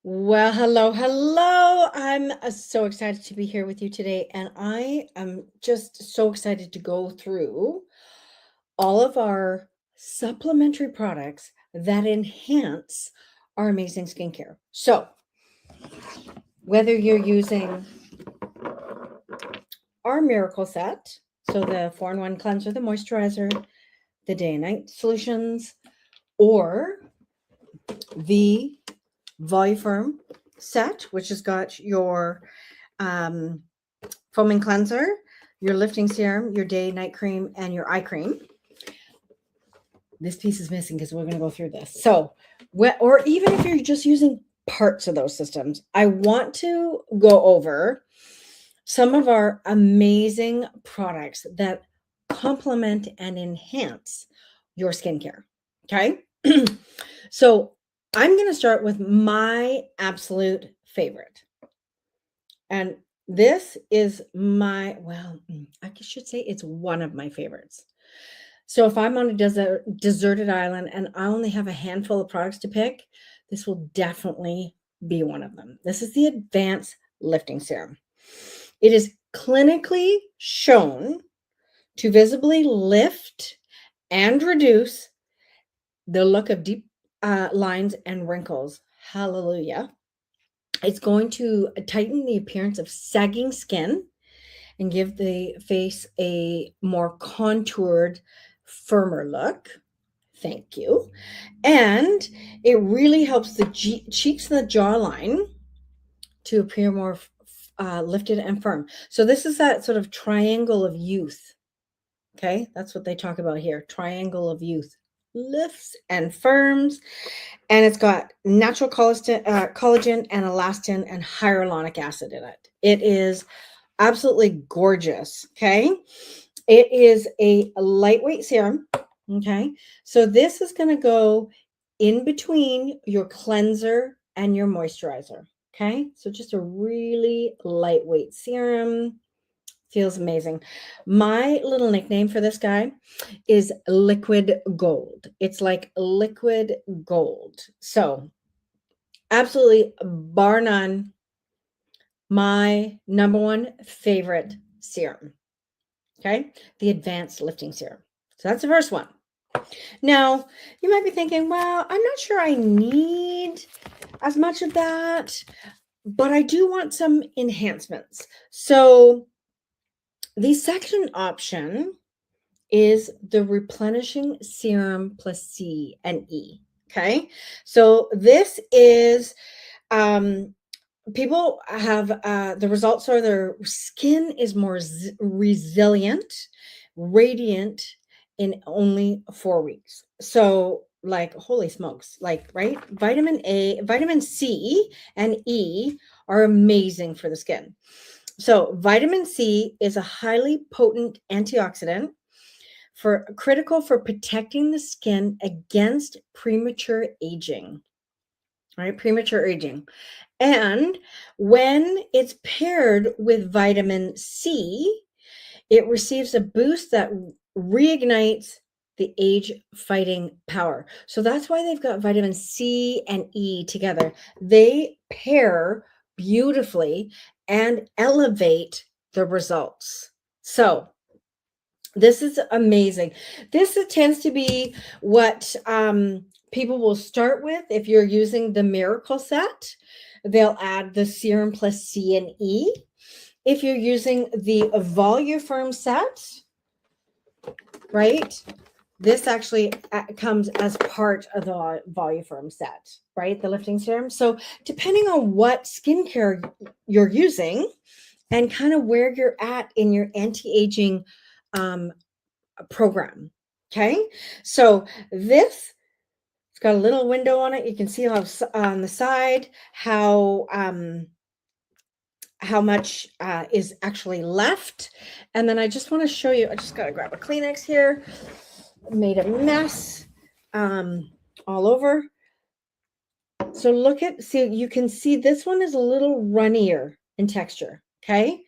Well, hello, hello. I'm so excited to be here with you today. And I am just so excited to go through all of our supplementary products that enhance our amazing skincare. So, whether you're using our miracle set, so the 4-in-1 cleanser, the moisturizer, the day and night solutions, or the Voluform set, which has got your um, foaming cleanser, your lifting serum, your day night cream, and your eye cream. This piece is missing because we're going to go through this. So, or even if you're just using parts of those systems, I want to go over some of our amazing products that complement and enhance your skincare. Okay. So, I'm going to start with my absolute favorite. And this is I should say it's one of my favorites. So if I'm on a deserted island and I only have a handful of products to pick, this will definitely be one of them. This is the Advanced Lifting Serum. It is clinically shown to visibly lift and reduce the look of deep lines and wrinkles. Hallelujah. It's going to tighten the appearance of sagging skin and give the face a more contoured, firmer look. Thank you. And it really helps the cheeks and the jawline to appear more lifted and firm. So this is that sort of triangle of youth. Okay, that's what they talk about here. Triangle of youth. Lifts and firms. And it's got natural collagen and elastin and hyaluronic acid in it. It is absolutely gorgeous. Okay. It is a lightweight serum. Okay. So this is going to go in between your cleanser and your moisturizer. Okay. So just a really lightweight serum. Feels amazing. My little nickname for this guy is liquid gold. It's like liquid gold. So absolutely bar none, my number one favorite serum. Okay. The Advanced Lifting Serum. So that's the first one. Now, you might be thinking, well, I'm not sure I need as much of that, but I do want some enhancements. So the second option is the Replenishing Serum plus C and E. Okay. So this is people have the results are their skin is more resilient, radiant in only 4 weeks. So like holy smokes, like right, vitamin C and E are amazing for the skin. So vitamin C is a highly potent antioxidant critical for protecting the skin against premature aging. Right, premature aging. And when it's paired with vitamin C, it receives a boost that reignites the age fighting power. So that's why they've got vitamin C and E together. They pair beautifully and elevate the results. So this is amazing. This tends to be what people will start with if you're using the Miracle set. They'll add the serum plus C and E. If you're using the Voluform set, right? This actually comes as part of the Voluform set, right? The lifting serum. So depending on what skincare you're using and kind of where you're at in your anti-aging program. Okay. So this, it's got a little window on it. You can see how on the side, how much is actually left. And then I just want to show you, I just got to grab a Kleenex here. Made a mess all over. So see, you can see this one is a little runnier in texture. Okay.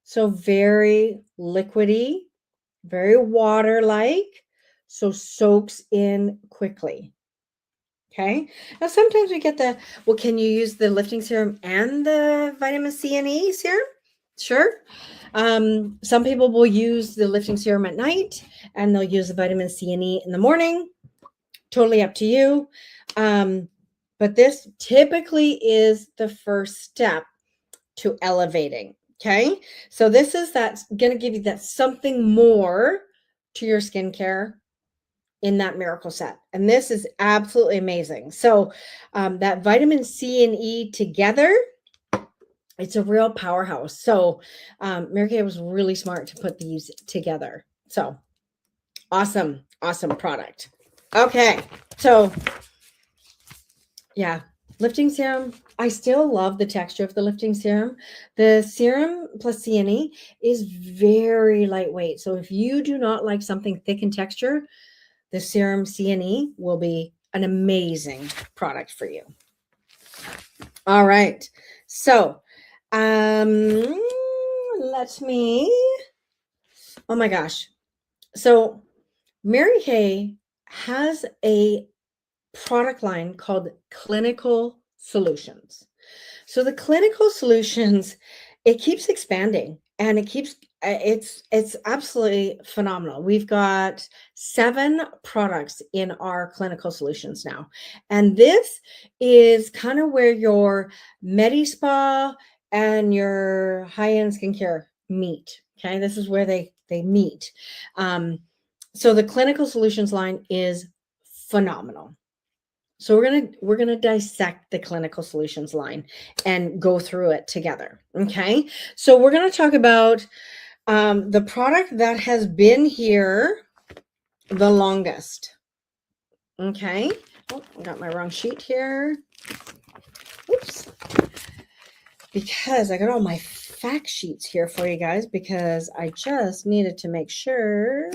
So very liquidy, very water-like, so soaks in quickly. Okay. Now, sometimes we get well, can you use the lifting serum and the vitamin C and E serum? Sure. Some people will use the lifting serum at night and they'll use the vitamin C and E in the morning. Totally up to you. But this typically is the first step to elevating. Okay. So this is that's going to give you that something more to your skincare in that miracle set. And this is absolutely amazing. So that vitamin C and E together, it's a real powerhouse. So Mary Kay was really smart to put these together. So awesome, awesome product. Okay. So yeah, lifting serum. I still love the texture of the lifting serum. The serum plus CNE is very lightweight. So if you do not like something thick in texture, the serum CNE will be an amazing product for you. All right. So, let me, oh my gosh. So Mary Kay has a product line called Clinical Solutions. So the Clinical Solutions, it keeps expanding and it's absolutely phenomenal. We've got 7 products in our Clinical Solutions now. And this is kind of where your Medi-Spa and your high-end skincare meet. Okay, this is where they meet. So the Clinical Solutions line is phenomenal. So we're gonna dissect the Clinical Solutions line and go through it together. Okay, so we're gonna talk about the product that has been here the longest. Okay, oh, I got my wrong sheet here. Oops, because I got all my fact sheets here for you guys because I just needed to make sure.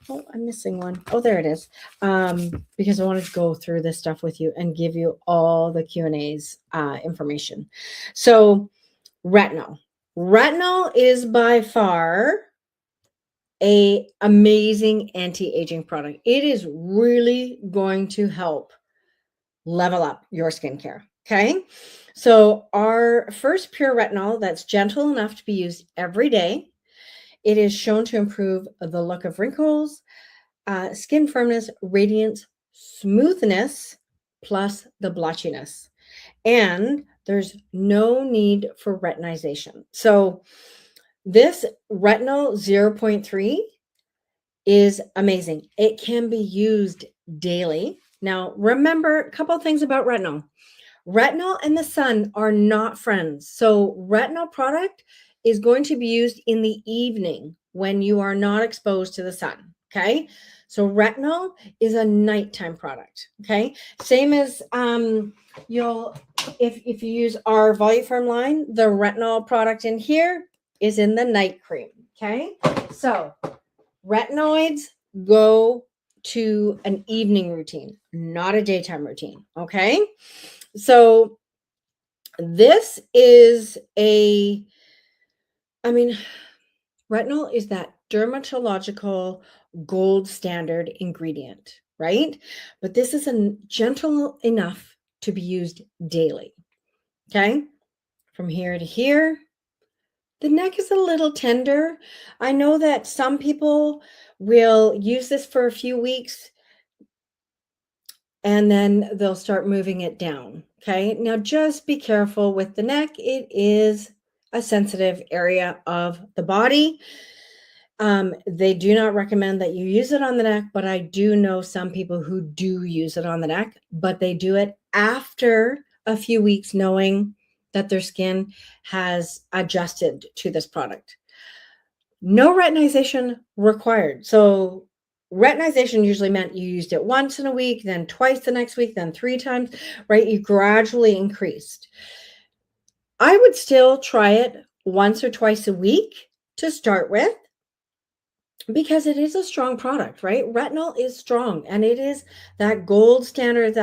Oh, I'm missing one. Oh, there it is. Because I wanted to go through this stuff with you and give you all the Q&A's information. So retinol. Retinol is by far an amazing anti-aging product. It is really going to help level up your skincare. Okay. So our first pure retinol that's gentle enough to be used every day. It is shown to improve the look of wrinkles, skin firmness, radiance, smoothness, plus the blotchiness. And there's no need for retinization. So this retinol 0.3 is amazing. It can be used daily. Now, remember a couple of things about retinol. Retinol and the sun are not friends. So retinol product is going to be used in the evening when you are not exposed to the sun. Okay. So retinol is a nighttime product. Okay. Same as if you use our Voluform line, the retinol product in here is in the night cream. Okay. So retinoids go to an evening routine, not a daytime routine. Okay. So this is retinol is that dermatological gold standard ingredient, right? But this is gentle enough to be used daily. Okay. From here to here. The neck is a little tender. I know that some people will use this for a few weeks and then they'll start moving it down. Okay. Now just be careful with the neck. It is a sensitive area of the body. They do not recommend that you use it on the neck, but I do know some people who do use it on the neck, but they do it after a few weeks knowing that their skin has adjusted to this product. No retinization required. So retinization usually meant you used it once in a week, then twice the next week, then 3 times, right? You gradually increased. I would still try it once or twice a week to start with because it is a strong product, right? Retinol is strong and it is that gold standard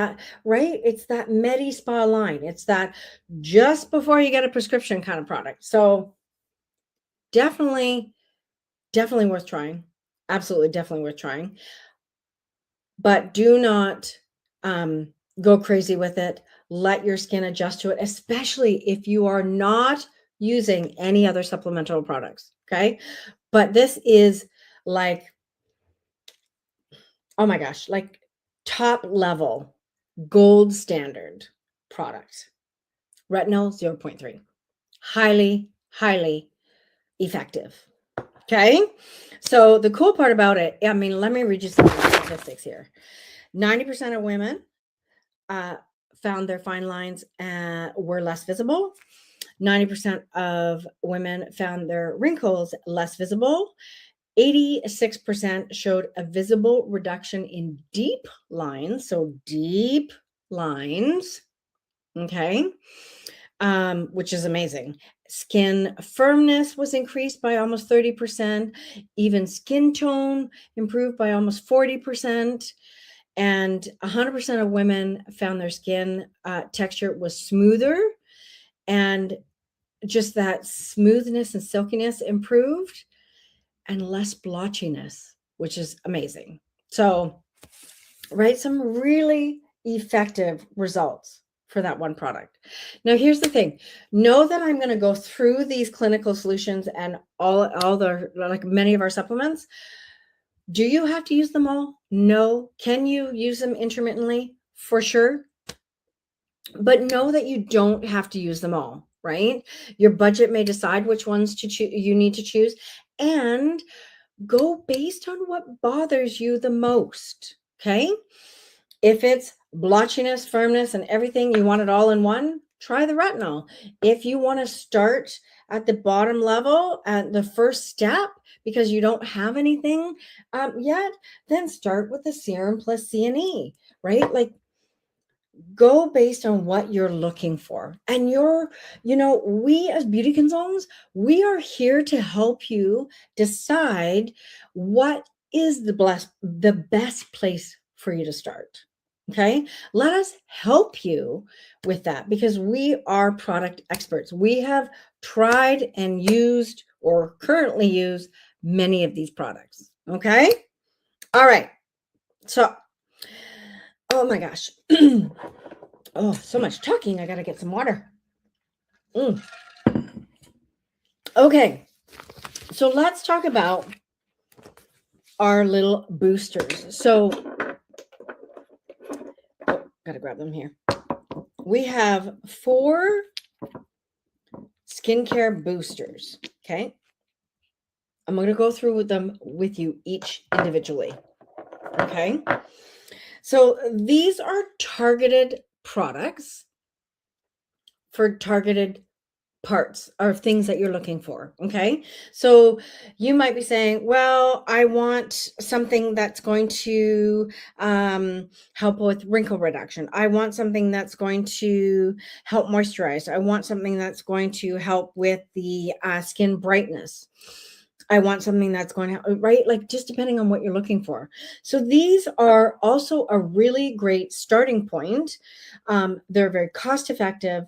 right? It's that Medi-Spa line. It's that just before you get a prescription kind of product. So definitely worth trying. Absolutely, definitely worth trying. But do not go crazy with it. Let your skin adjust to it, especially if you are not using any other supplemental products. Okay. But this is like, oh my gosh, like top level, gold standard product. Retinol 0.3. Highly, highly effective. Okay. So the cool part about it, I mean, let me read you some statistics here. 90% of women found their fine lines were less visible. 90% of women found their wrinkles less visible. 86% showed a visible reduction in deep lines. So deep lines. Okay. Which is amazing. Skin firmness was increased by almost 30%. Even skin tone improved by almost 40%. And 100% of women found their skin texture was smoother, and just that smoothness and silkiness improved, and less blotchiness, which is amazing. So, right, some really effective results for that one product. Now, here's the thing. Know that I'm going to go through these clinical solutions and all the, like many of our supplements. Do you have to use them all? No. Can you use them intermittently? For sure. But know that you don't have to use them all, right? Your budget may decide which ones to you need to choose, and go based on what bothers you the most. Okay. If it's blotchiness, firmness, and everything, you want it all in one, try the retinol. If you want to start at the bottom level, at the first step, because you don't have anything yet, then start with the serum plus CNE, right? Like, go based on what you're looking for. And we as beauty consultants, we are here to help you decide what is the best place for you to start. Okay. Let us help you with that, because we are product experts. We have tried and used or currently use many of these products. Okay. All right. So, oh my gosh. Oh, so much talking. I got to get some water. Okay. So let's talk about our little boosters. So, got to grab them here. We have 4 skincare boosters. Okay. I'm going to go through them with you each individually. Okay. So these are targeted products for targeted parts or things that you're looking for. Okay. So you might be saying, well, I want something that's going to help with wrinkle reduction. I want something that's going to help moisturize. I want something that's going to help with the skin brightness. I want something that's going to, right? Like, just depending on what you're looking for. So these are also a really great starting point. They're very cost effective,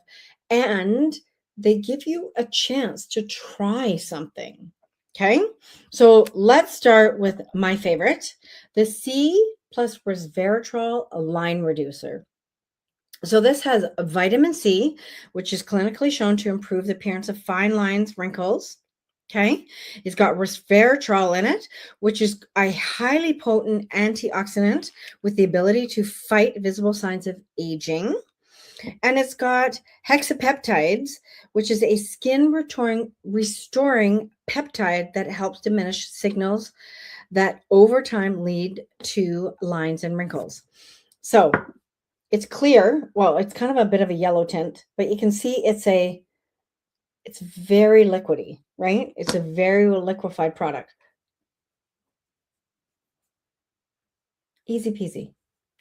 and they give you a chance to try something. Okay. So let's start with my favorite, the C plus resveratrol line reducer. So this has vitamin C, which is clinically shown to improve the appearance of fine lines, wrinkles. Okay. It's got resveratrol in it, which is a highly potent antioxidant with the ability to fight visible signs of aging. And it's got hexapeptides, which is a skin restoring peptide that helps diminish signals that over time lead to lines and wrinkles. So it's clear. Well, it's kind of a bit of a yellow tint, but you can see it's very liquidy, right? It's a very liquefied product. Easy peasy.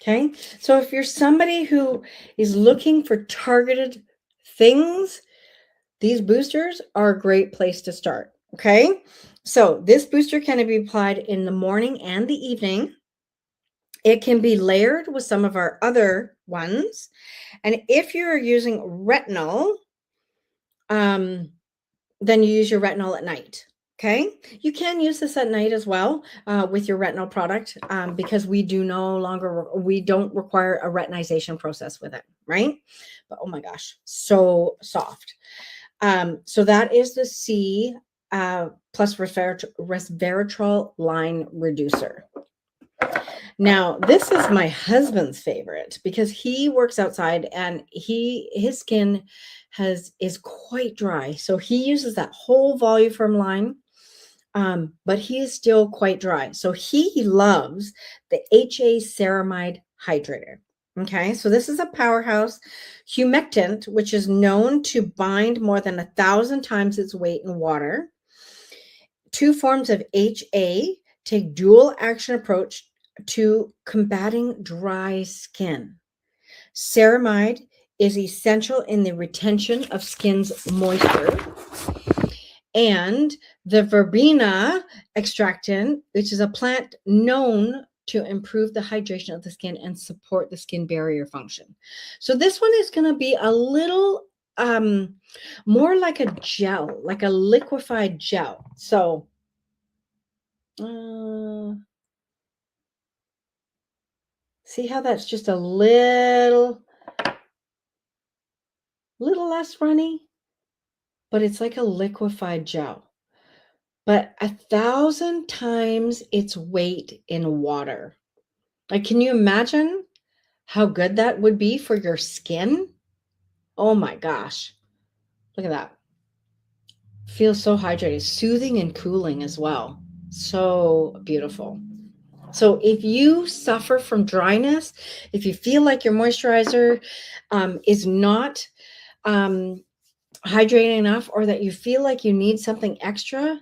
Okay. So if you're somebody who is looking for targeted things, these boosters are a great place to start. Okay. So this booster can be applied in the morning and the evening. It can be layered with some of our other ones. And if you're using retinol, then you use your retinol at night. Okay, you can use this at night as well with your retinol product because we don't require a retinization process with it, right? But oh my gosh, so soft. So that is the C plus resveratrol line reducer. Now, this is my husband's favorite because he works outside and his skin is quite dry. So he uses that whole Voluform line, but he is still quite dry. So he loves the HA Ceramide Hydrator. Okay, so this is a powerhouse humectant, which is known to bind more than 1,000 times its weight in water. Two forms of HA take dual action approach to combating dry skin. Ceramide is essential in the retention of skin's moisture. And the verbena extractant, which is a plant known to improve the hydration of the skin and support the skin barrier function. So this one is going to be a little more like a gel, like a liquefied gel. So see how that's just a little less runny, but it's like a liquefied gel. But 1,000 times its weight in water. Like, can you imagine how good that would be for your skin? Oh my gosh. Look at that. Feels so hydrated, soothing and cooling as well. So beautiful. So if you suffer from dryness, if you feel like your moisturizer is not hydrating enough, or that you feel like you need something extra,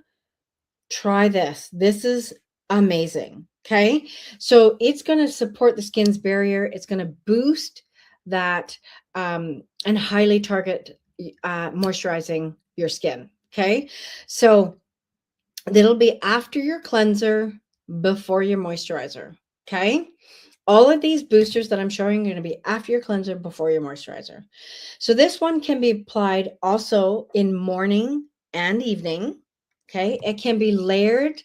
try this. This is amazing. Okay. So it's going to support the skin's barrier. It's going to boost that and highly target moisturizing your skin. Okay. So it'll be after your cleanser, before your moisturizer. Okay. All of these boosters that I'm showing are going to be after your cleanser, before your moisturizer. So this one can be applied also in morning and evening. Okay. It can be layered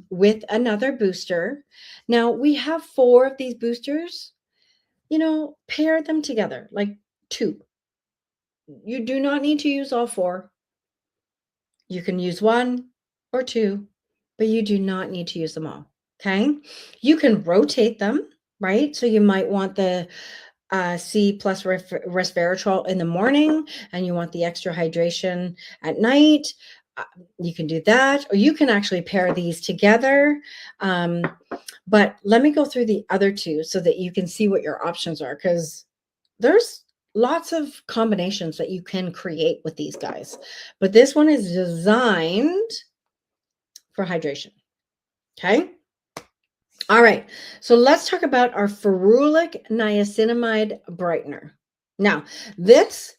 with another booster. Now we have 4 of these boosters. Pair them together, like 2. You do not need to use all 4. You can use 1 or 2, but you do not need to use them all. Okay. You can rotate them, right? So you might want the C plus resveratrol in the morning and you want the extra hydration at night. You can do that, or you can actually pair these together. But let me go through the other 2 so that you can see what your options are, because there's lots of combinations that you can create with these guys. But this one is designed for hydration. Okay. All right. So let's talk about our ferulic niacinamide brightener. Now, this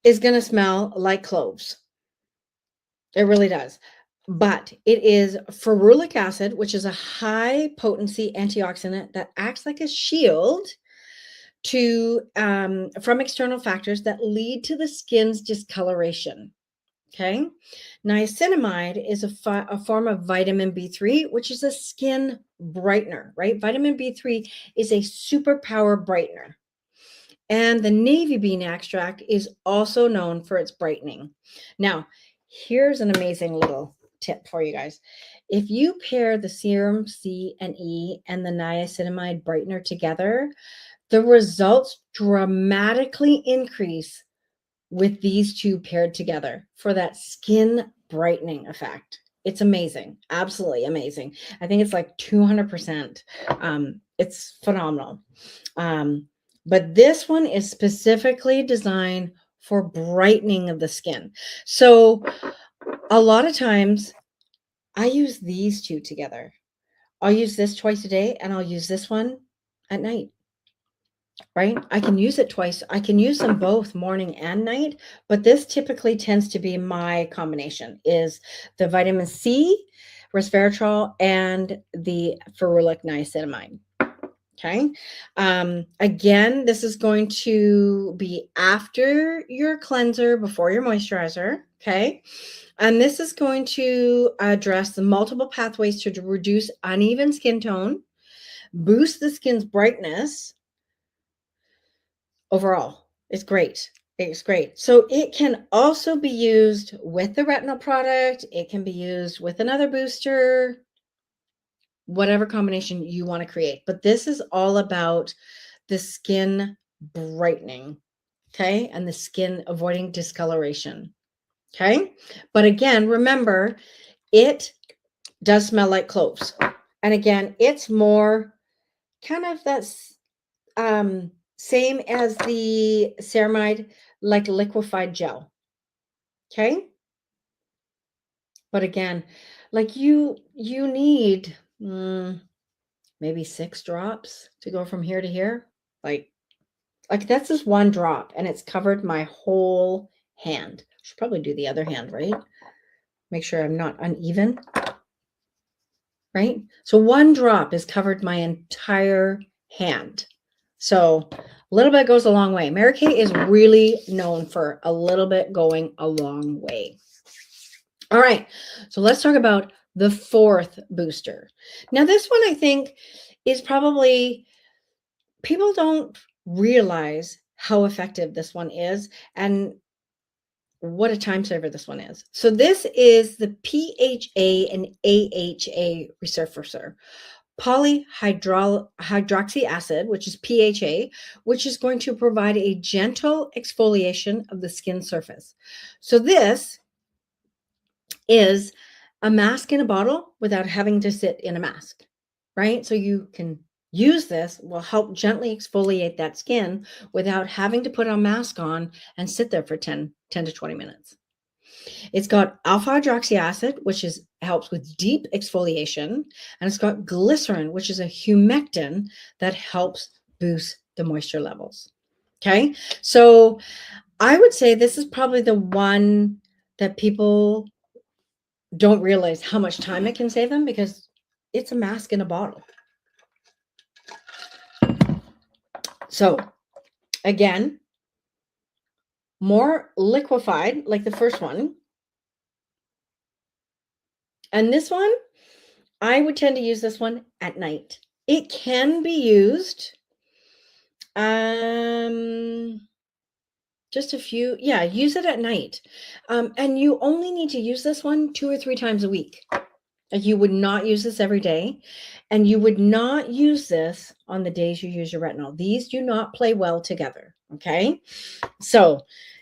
is going to smell like cloves. It really does. But it is ferulic acid, which is a high potency antioxidant that acts like a shield from external factors that lead to the skin's discoloration. Okay. Niacinamide is a form of vitamin B3, which is a skin brightener, right? Vitamin B3 is a superpower brightener. And the navy bean extract is also known for its brightening. Now, here's an amazing little tip for you guys. If you pair the serum C and E and the niacinamide brightener together, the results dramatically increase with these 2 paired together for that skin brightening effect. It's amazing. Absolutely amazing. I think it's like 200%. It's phenomenal. But this one is specifically designed for brightening of the skin. So a lot of times I use these 2 together. I'll use this twice a day and I'll use this one at night. Right? I can use it twice. I can use them both morning and night, but this typically tends to be my combination is the vitamin C, resveratrol, and the ferulic niacinamide. Okay. Again, this is going to be after your cleanser, before your moisturizer. Okay. And this is going to address the multiple pathways to reduce uneven skin tone, boost the skin's brightness. Overall, it's great. It's great. So it can also be used with the retinol product. It can be used with another booster, whatever combination you want to create. But this is all about the skin brightening, okay? And the skin avoiding discoloration, okay? But again, remember, it does smell like cloves. And again, it's more kind of that's same as the ceramide, like liquefied gel, okay? But again, like you need maybe 6 drops to go from here to here. Like that's just one drop and it's covered my whole hand. Should probably do the other hand, right? Make sure I'm not uneven, right? So one drop has covered my entire hand. So a little bit goes a long way. Mary Kay is really known for a little bit going a long way. All right, so let's talk about the 4th booster. Now, this one I think is probably, people don't realize how effective this one is and what a time saver this one is. So this is the PHA and AHA resurfacer. Polyhydroxy acid, which is PHA, which is going to provide a gentle exfoliation of the skin surface. So this is a mask in a bottle without having to sit in a mask, right? So you can use this, will help gently exfoliate that skin without having to put a mask on and sit there for 10 to 20 minutes. It's got alpha hydroxy acid, which helps with deep exfoliation, and it's got glycerin, which is a humectant that helps boost the moisture levels. Okay, so I would say this is probably the one that people don't realize how much time it can save them, because it's a mask in a bottle. So again, more liquefied like the first one. And this one, I would tend to use this one at night. It can be used just a few, use it at night. And you only need to use this one 2 or 3 times a week. Like, you would not use this every day, and you would not use this on the days you use your retinol. These do not play well together, okay? So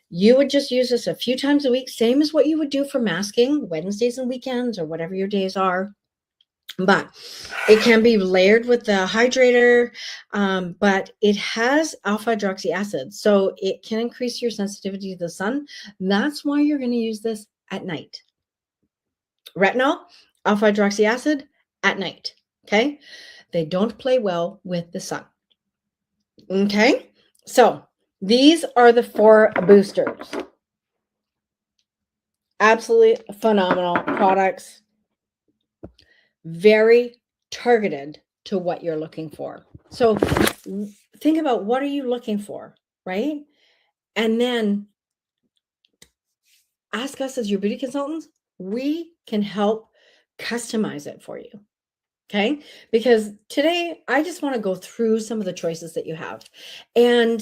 you would just use this a few times a week, same as what you would do for masking, Wednesdays and weekends or whatever your days are. But it can be layered with the hydrator, but it has alpha hydroxy acid, so it can increase your sensitivity to the sun. That's why you're going to use this at night. Retinol, alpha hydroxy acid at night, okay? They don't play well with the sun. Okay, so these are the 4 boosters. Absolutely phenomenal products. Very targeted to what you're looking for. So think about, what are you looking for, right? And then ask us as your beauty consultants. We can help customize it for you. Okay, because today I just want to go through some of the choices that you have. And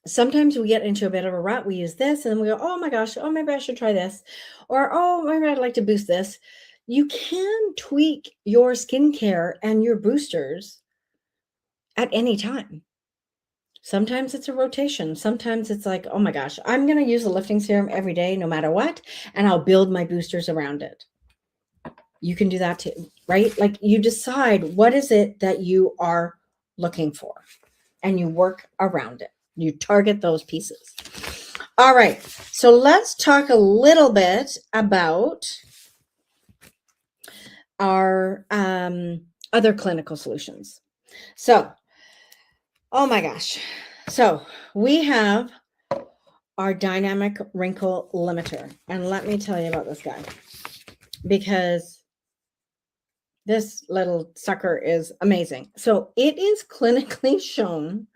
sometimes we get into a bit of a rut. We use this and then we go, oh my gosh, oh, maybe I should try this. Or, oh, maybe I'd like to boost this. You can tweak your skincare and your boosters at any time. Sometimes it's a rotation. Sometimes it's like, oh my gosh, I'm going to use a lifting serum every day, no matter what, and I'll build my boosters around it. You can do that too, right? Like, you decide what is it that you are looking for and you work around it. You target those pieces. All right. So let's talk a little bit about our other clinical solutions. So, oh my gosh. So we have our dynamic wrinkle limiter. And let me tell you about this guy, because This little sucker is amazing. So it is clinically shown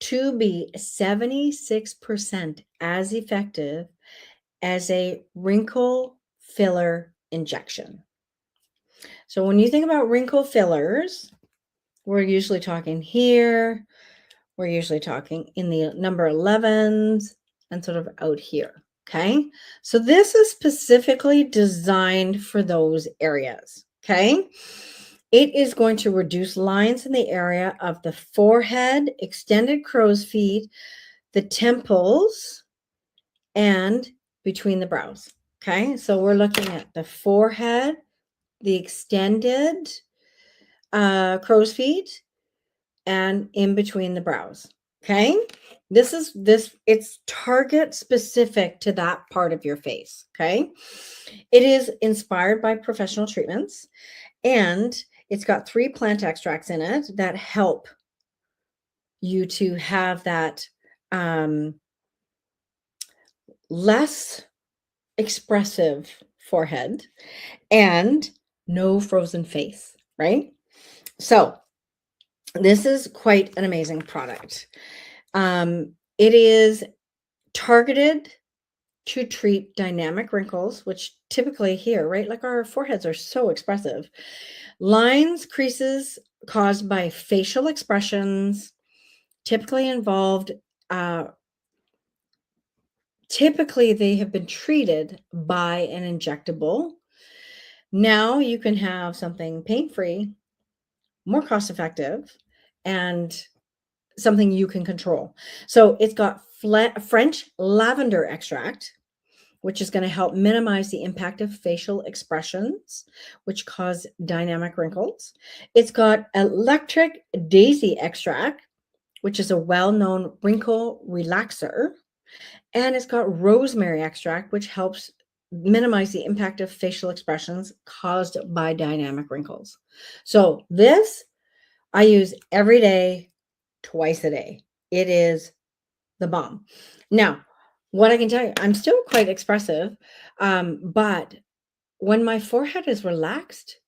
to be 76% as effective as a wrinkle filler injection. So when you think about wrinkle fillers, we're usually talking here. We're usually talking in the number 11s and sort of out here. Okay. So this is specifically designed for those areas. Okay. It is going to reduce lines in the area of the forehead, extended crow's feet, the temples, and between the brows. Okay. So we're looking at the forehead, the extended crow's feet, and in between the brows. Okay. It's target specific to that part of your face. Okay. It is inspired by professional treatments, and it's got 3 plant extracts in it that help you to have that less expressive forehead and no frozen face, right? So this is quite an amazing product. It is targeted to treat dynamic wrinkles, which typically here, right? Like our foreheads are so expressive. Lines, creases caused by facial expressions, typically involved, typically they have been treated by an injectable. Now you can have something pain-free, more cost-effective, and something you can control. So it's got French lavender extract, which is going to help minimize the impact of facial expressions, which cause dynamic wrinkles. It's got electric daisy extract, which is a well-known wrinkle relaxer. And it's got rosemary extract, which helps minimize the impact of facial expressions caused by dynamic wrinkles. So this I use every day, twice a day. It is the bomb. Now, what I can tell you, I'm still quite expressive, but when my forehead is relaxed,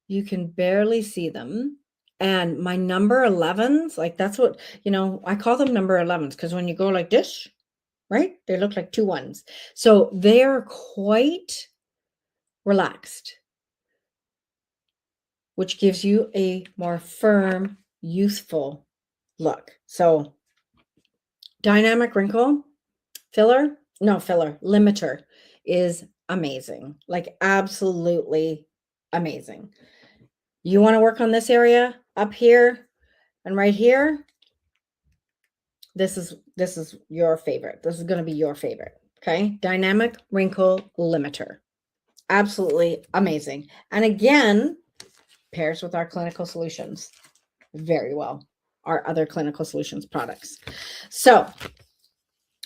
you can barely see them. And my number 11s, like that's what, I call them number 11s because when you go like this, right, they look like 2 ones. So they're quite relaxed, which gives you a more firm, youthful look. So dynamic wrinkle limiter is amazing, like absolutely amazing. You want to work on this area up here and right here. This is your favorite. This is going to be your favorite. Okay. Dynamic wrinkle limiter. Absolutely amazing. And again, pairs with our clinical solutions very well, our other clinical solutions products. So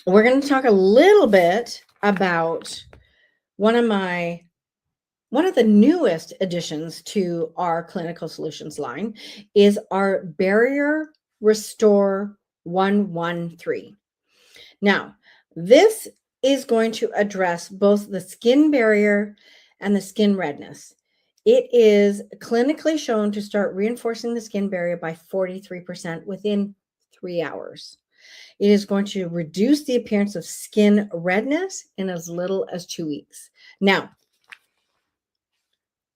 we're going to talk a little bit about one of the newest additions to our clinical solutions line is our Barrier Restore 113. Now, this is going to address both the skin barrier and the skin redness. It is clinically shown to start reinforcing the skin barrier by 43% within 3 hours. It is going to reduce the appearance of skin redness in as little as 2 weeks. Now,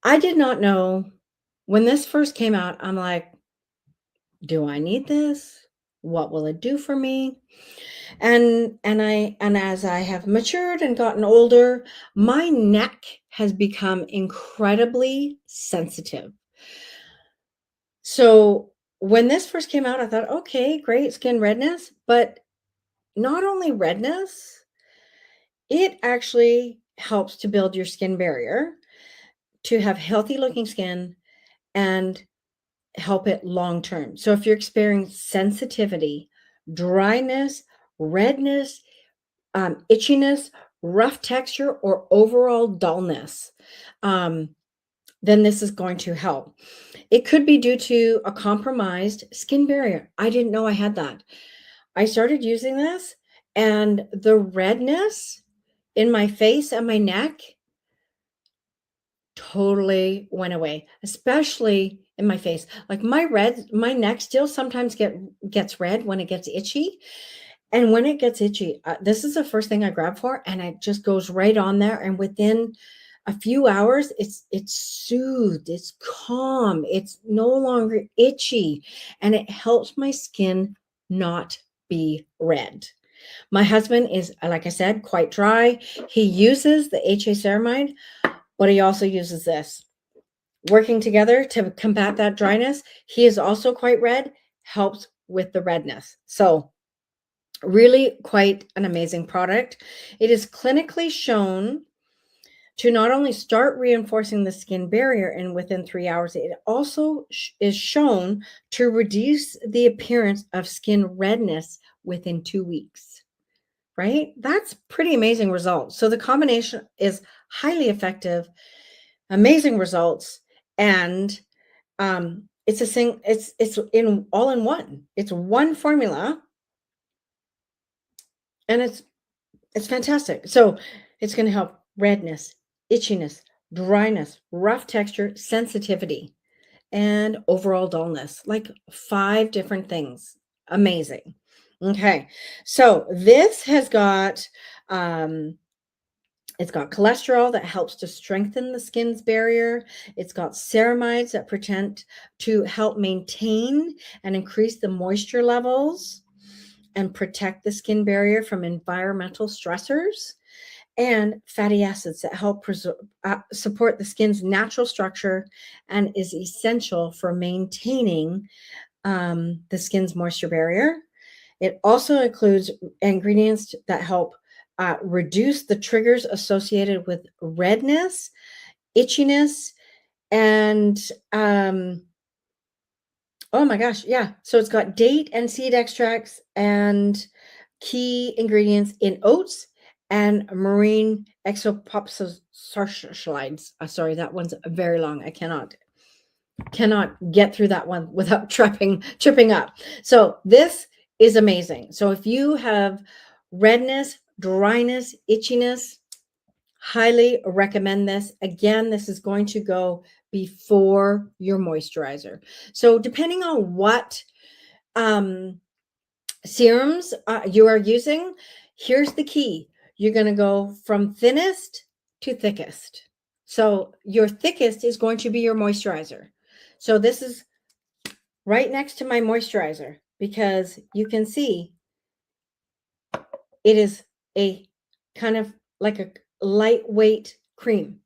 I did not know when this first came out. I'm like, do I need this? What will it do for me? And as I have matured and gotten older, my neck has become incredibly sensitive. So when this first came out, I thought, okay, great, skin redness, but not only redness, it actually helps to build your skin barrier, to have healthy looking skin and help it long term. So if you're experiencing sensitivity, dryness, redness, itchiness, rough texture, or overall dullness, then this is going to help. It could be due to a compromised skin barrier. I didn't know I had that. I started using this, and the redness in my face and my neck totally went away, especially in my face. Like my neck still sometimes gets red when it gets itchy. And when it gets itchy, this is the first thing I grab for, and it just goes right on there. And within a few hours, it's soothed, it's calm, it's no longer itchy, and it helps my skin not be red. My husband is, like I said, quite dry. He uses the HA ceramide, but he also uses this. Working together to combat that dryness, he is also quite red, helps with the redness. So really quite an amazing product. It is clinically shown to not only start reinforcing the skin barrier and within 3 hours, it also is shown to reduce the appearance of skin redness within 2 weeks. Right? That's pretty amazing results. So the combination is highly effective, amazing results, and it's a thing. It's in all in one. It's one formula, and it's fantastic. So it's going to help redness, itchiness, dryness, rough texture, sensitivity, and overall dullness. Like 5 different things. Amazing. Okay. So this has got it's got cholesterol that helps to strengthen the skin's barrier. It's got ceramides that pretend to help maintain and increase the moisture levels and protect the skin barrier from environmental stressors, and fatty acids that help support the skin's natural structure and is essential for maintaining the skin's moisture barrier. It also includes ingredients that help reduce the triggers associated with redness, itchiness, and oh my gosh, yeah. So it's got date and seed extracts and key ingredients in oats and marine exopopsosarcides. Sorry, that one's very long. I cannot get through that one without tripping up. So this is amazing. So if you have redness, dryness, itchiness, highly recommend this. Again, this is going to go before your moisturizer. So depending on what serums you are using, here's the key. You're going to go from thinnest to thickest. So your thickest is going to be your moisturizer. So this is right next to my moisturizer because you can see it is a kind of like a lightweight cream,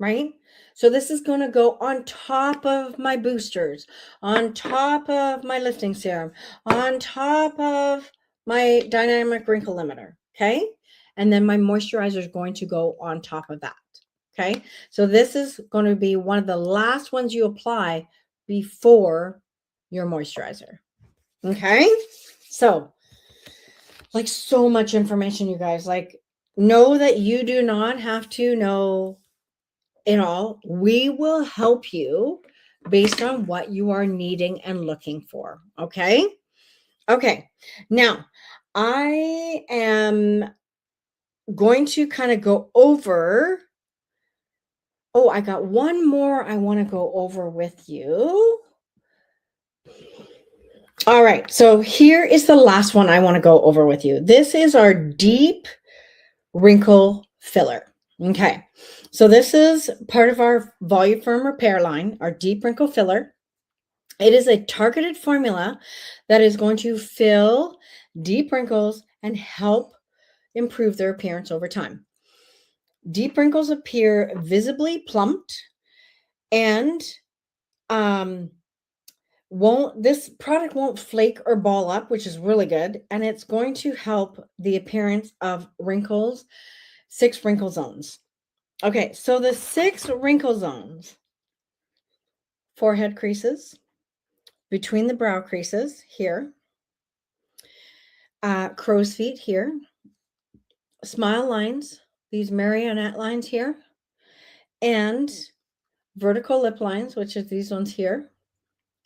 right? So this is going to go on top of my boosters, on top of my lifting serum, on top of my dynamic wrinkle limiter, okay? And then my moisturizer is going to go on top of that, okay? So this is going to be one of the last ones you apply before your moisturizer, okay? So, like, so much information, you guys. Like, know that you do not have to know it all. We will help you based on what you are needing and looking for. Okay. Okay. Now, I am going to kind of go over. Oh, I got one more I want to go over with you. All right. So here is the last one I want to go over with you. This is our deep wrinkle filler. Okay. So this is part of our Voluform Repair line, our deep wrinkle filler. It is a targeted formula that is going to fill deep wrinkles and help improve their appearance over time. Deep wrinkles appear visibly plumped and this product won't flake or ball up, which is really good. And it's going to help the appearance of wrinkles, 6 wrinkle zones. Okay, so the 6 wrinkle zones: forehead creases, between the brow creases here, crow's feet here, smile lines, these marionette lines here, and vertical lip lines, which are these ones here.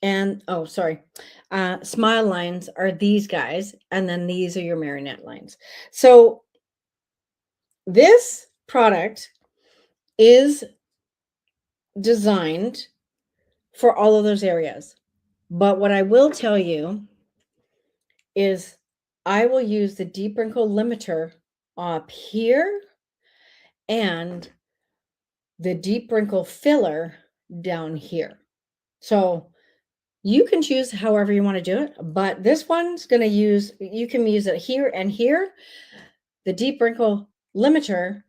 And smile lines are these guys, and then these are your marionette lines. So this product is designed for all of those areas. But what I will tell you is I will use the deep wrinkle limiter up here and the deep wrinkle filler down here. So you can choose however you want to do it, but this one's going to use, you can use it here and here. The deep wrinkle limiter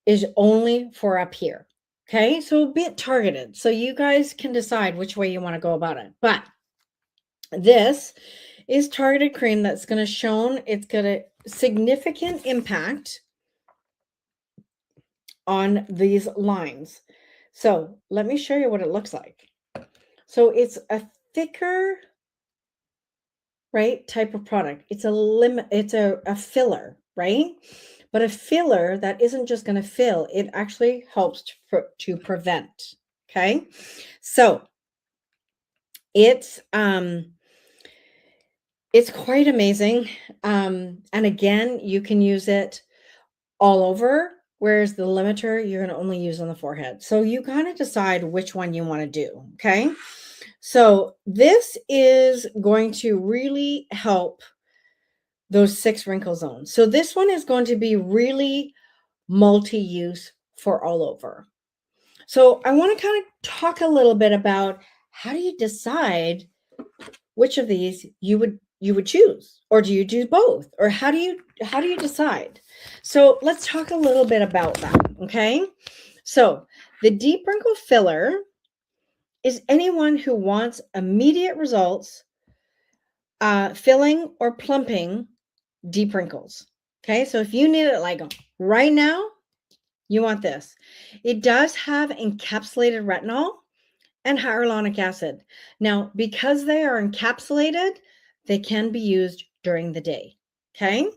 is only for up here. Okay, so a bit targeted. So you guys can decide which way you want to go about it. But this is targeted cream that's going to show it's got a significant impact on these lines. So let me show you what it looks like. So it's a thicker, right, type of product. It's a filler, right? But a filler that isn't just going to fill, it actually helps to prevent. Okay. So it's quite amazing. And again, you can use it all over, whereas the limiter, you're going to only use on the forehead. So you kind of decide which one you want to do. Okay. So this is going to really help those 6 wrinkle zones. So this one is going to be really multi-use for all over. So I want to kind of talk a little bit about how do you decide which of these you would choose, or do you do both, or how do you decide? So let's talk a little bit about that. Okay. So the deep wrinkle filler is anyone who wants immediate results, filling or plumping deep wrinkles. Okay, so if you need it like right now, you want this. It does have encapsulated retinol and hyaluronic acid. Now, because they are encapsulated, they can be used during the day. Okay.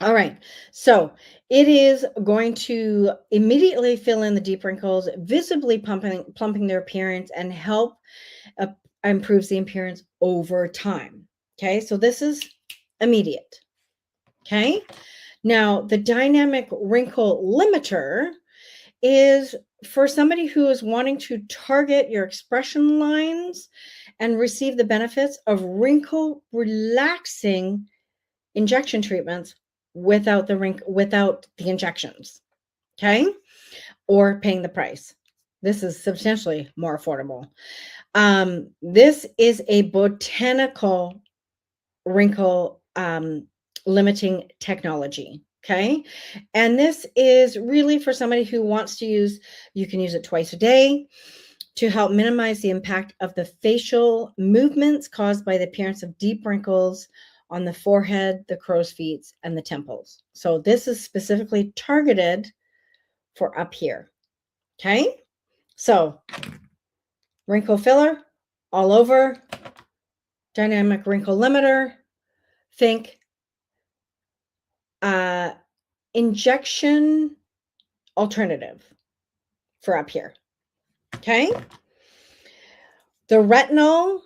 All right. So it is going to immediately fill in the deep wrinkles, visibly plumping their appearance, and help improves the appearance over time. Okay. So this is immediate. Okay. Now, the dynamic wrinkle limiter is for somebody who is wanting to target your expression lines and receive the benefits of wrinkle relaxing injection treatments without the injections. Okay. Or paying the price. This is substantially more affordable. This is a botanical wrinkle limiting technology. Okay. And this is really for somebody who wants to use, you can use it twice a day to help minimize the impact of the facial movements caused by the appearance of deep wrinkles on the forehead, the crow's feet, and the temples. So this is specifically targeted for up here. Okay. So wrinkle filler all over, dynamic wrinkle limiter, think injection alternative for up here. Okay. The retinol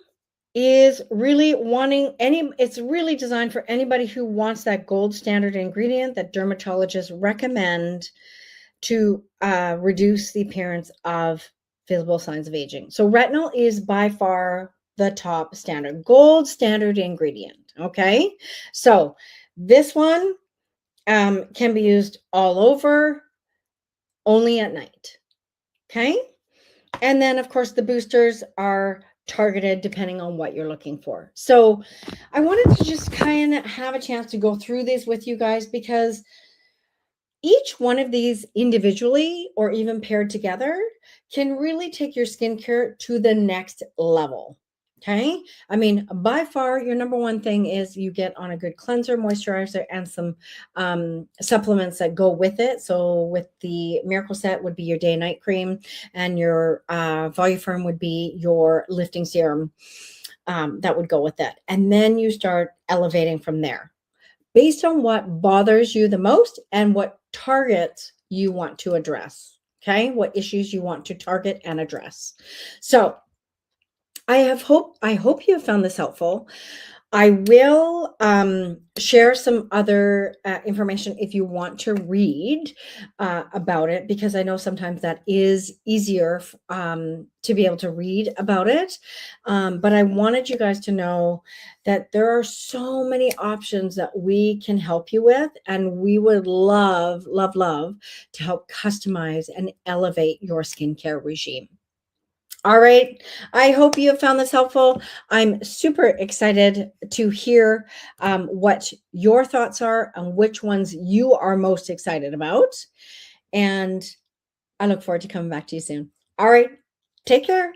is really it's really designed for anybody who wants that gold standard ingredient that dermatologists recommend to reduce the appearance of visible signs of aging. So retinol is by far the top standard, gold standard ingredient. Okay. So this one can be used all over, only at night. Okay. And then, of course, the boosters are targeted depending on what you're looking for. So I wanted to just kind of have a chance to go through this with you guys, because each one of these individually or even paired together can really take your skincare to the next level. Okay. I mean, by far, your number one thing is you get on a good cleanser, moisturizer, and some supplements that go with it. So with the Miracle Set would be your day and night cream, and your Voluform would be your lifting serum that would go with it. And then you start elevating from there based on what bothers you the most and what targets you want to address. Okay. What issues you want to target and address. So I hope you have found this helpful. I will share some other information if you want to read about it, because I know sometimes that is easier to be able to read about it. But I wanted you guys to know that there are so many options that we can help you with, and we would love, love, love to help customize and elevate your skincare regime. All right. I hope you have found this helpful. I'm super excited to hear what your thoughts are and which ones you are most excited about. And I look forward to coming back to you soon. All right. Take care.